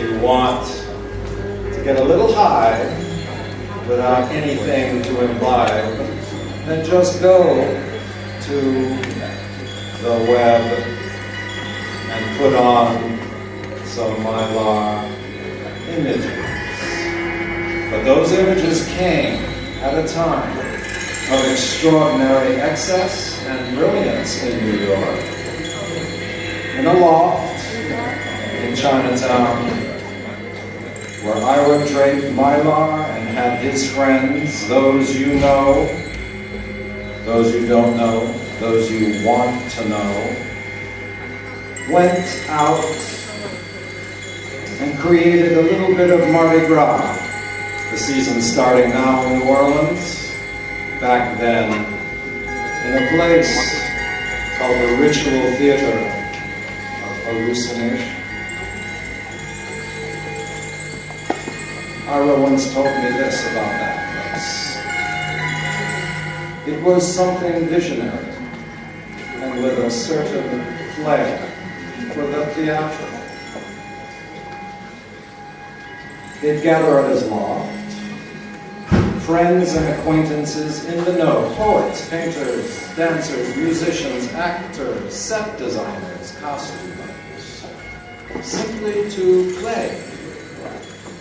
You want to get a little high without anything to imply, then just go to the web and put on some Mylar images. But those images came at a time of extraordinary excess and brilliance in New York, in a loft in Chinatown, where Ira draped Mylar and had his friends, those you know, those you don't know, those you want to know, went out and created a little bit of Mardi Gras. The season starting now in New Orleans, back then in a place called the Ritual Theatre of Hallucination. Ira once told me this about that place. It was something visionary and with a certain flair for the theatrical. They'd gather at his loft, friends and acquaintances in the know, poets, painters, dancers, musicians, actors, set designers, costumers, simply to play,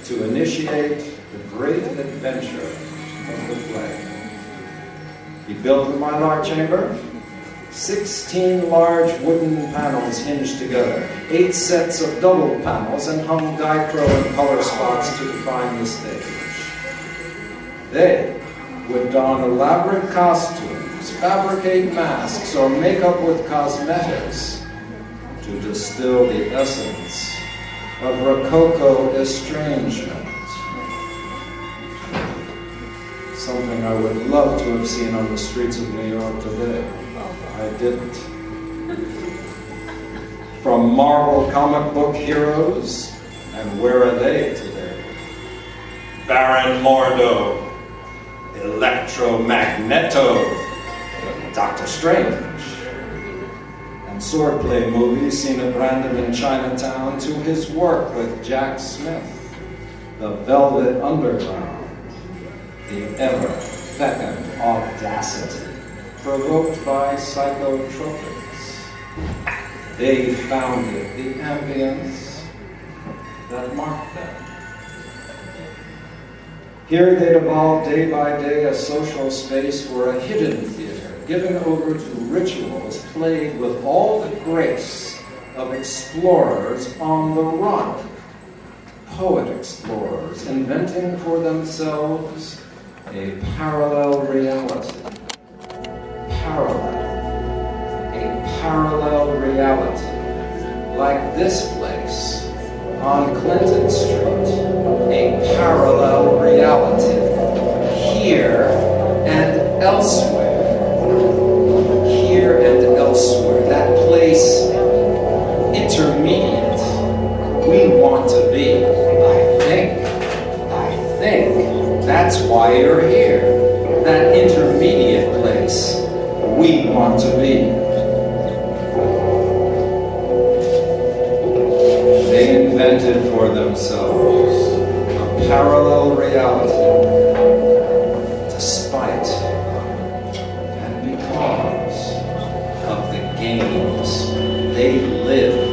to initiate the great adventure of the play. He built the Mylar chamber, 16 large wooden panels hinged together, 8 sets of double panels, and hung dichro and color spots to define the stage. They would don elaborate costumes, fabricate masks, or make up with cosmetics to distill the essence of Rococo estrangement. Something I would love to have seen on the streets of New York today. I didn't. From Marvel comic book heroes, and where are they today? Baron Mordo, Electromagneto, Doctor Strange, and swordplay movies seen at random in Chinatown, to his work with Jack Smith, The Velvet Underground, the ever-fecund audacity provoked by psychotropics. They founded the ambience that marked them. Here they'd evolved day by day a social space for a hidden theater, given over to rituals played with all the grace of explorers on the run. Poet explorers inventing for themselves a parallel reality. A parallel reality, like this place on Clinton Street, a parallel reality, here and elsewhere, here and elsewhere, that place intermediate we want to be. I think that's why you're here, that intermediate place we want to be. They invented for themselves a parallel reality, despite and because of the games they lived.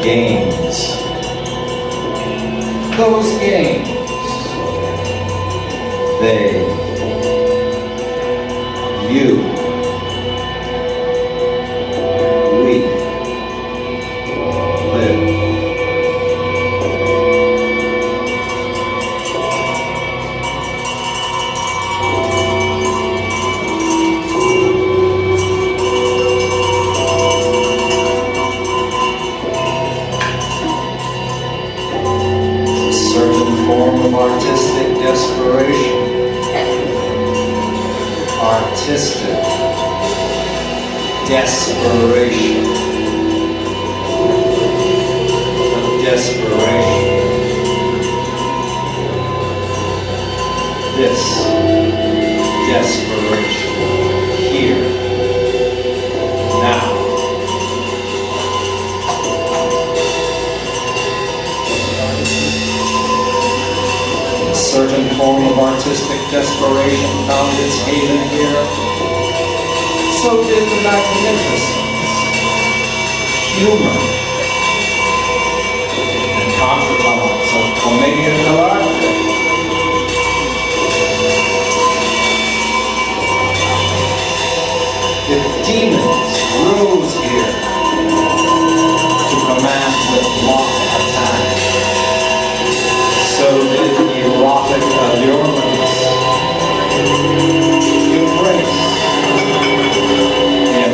Games. Those games. They, you, we live. Form of artistic desperation. Artistic desperation. Of desperation. this desperation here, now. A certain form of artistic desperation found its haven here. So did the magnificence, humor, and contrebalance of Commedia dell'arte. If demons rose here to command the block attack, so did erotic allurements embrace and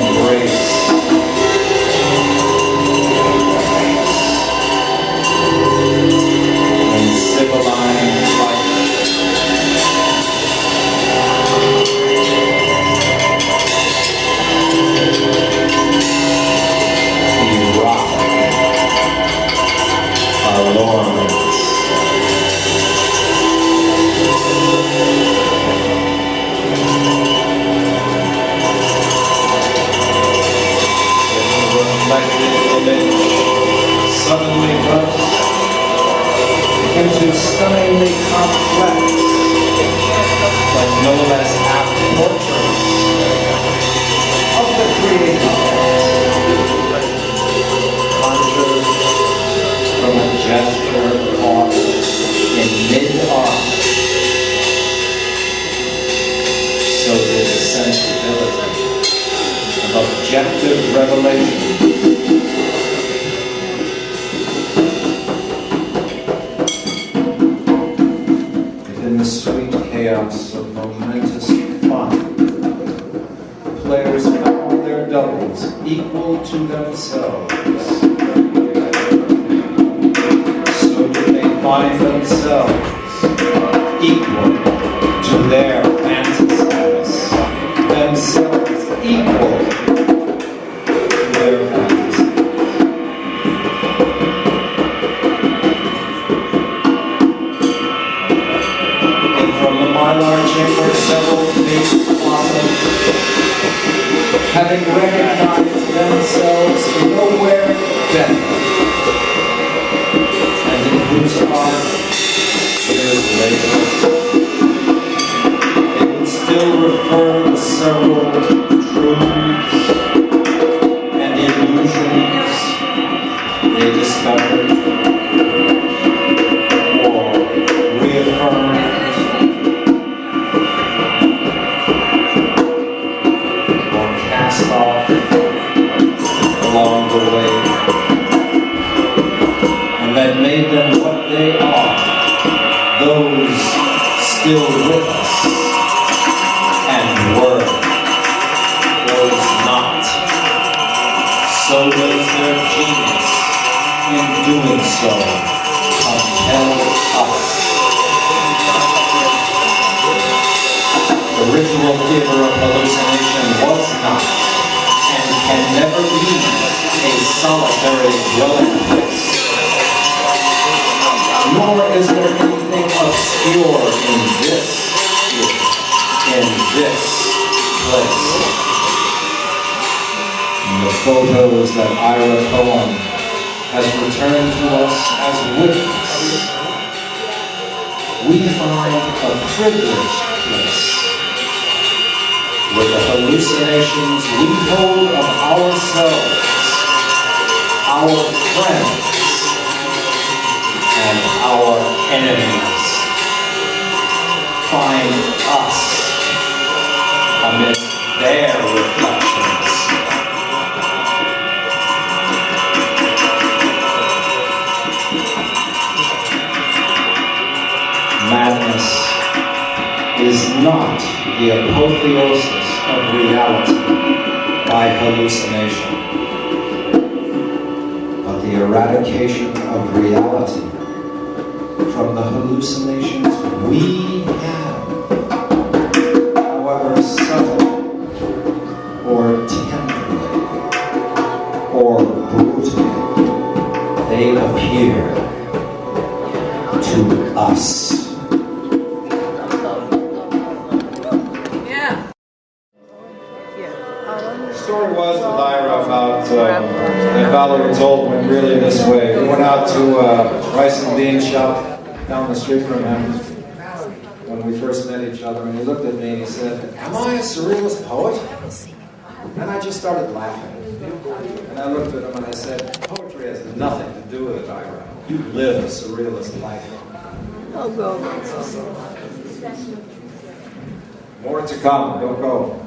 civilized life. Allurements. The reflected image suddenly burst into stunningly complex, but no less apt portraits of the creator, conjured from a gesture caught in mid-arc. So did the sensibility of objective revelation. Within the sweet chaos of momentous fun, players found their doubles equal to themselves. Find themselves equal to their fantasies, themselves equal to their fantasies. And from the Mylar chamber, several faces blossomed, having recognized themselves nowhere better. Whose heart, years later, they would still refer to several truths and illusions they discovered or reaffirmed or cast off along the way. That made them what they are, those still with us, and were, those not. So does their genius in doing so compel us. The Ritual Theatre of Hallucination was not, and can never be, a solitary dwelling place. Nor is there anything obscure in this place. In the photos that Ira Cohen has returned to us as witness, we find a privileged place where the hallucinations we hold of ourselves, our friends, and our enemies find us amidst their reflections. Madness is not the apotheosis of reality by hallucination, but the eradication of reality from the hallucinations we have, however subtle or tenderly or brutally they appear to us. that Valerie told went really this way. We went out to Rice and Bean shop down the street from him when we first met each other, and he looked at me and he said, "Am I a surrealist poet?" And I just started laughing. And I looked at him and I said, "Poetry has nothing to do with it, Ira. You live a surrealist life." I'll go. More to come. Don't go.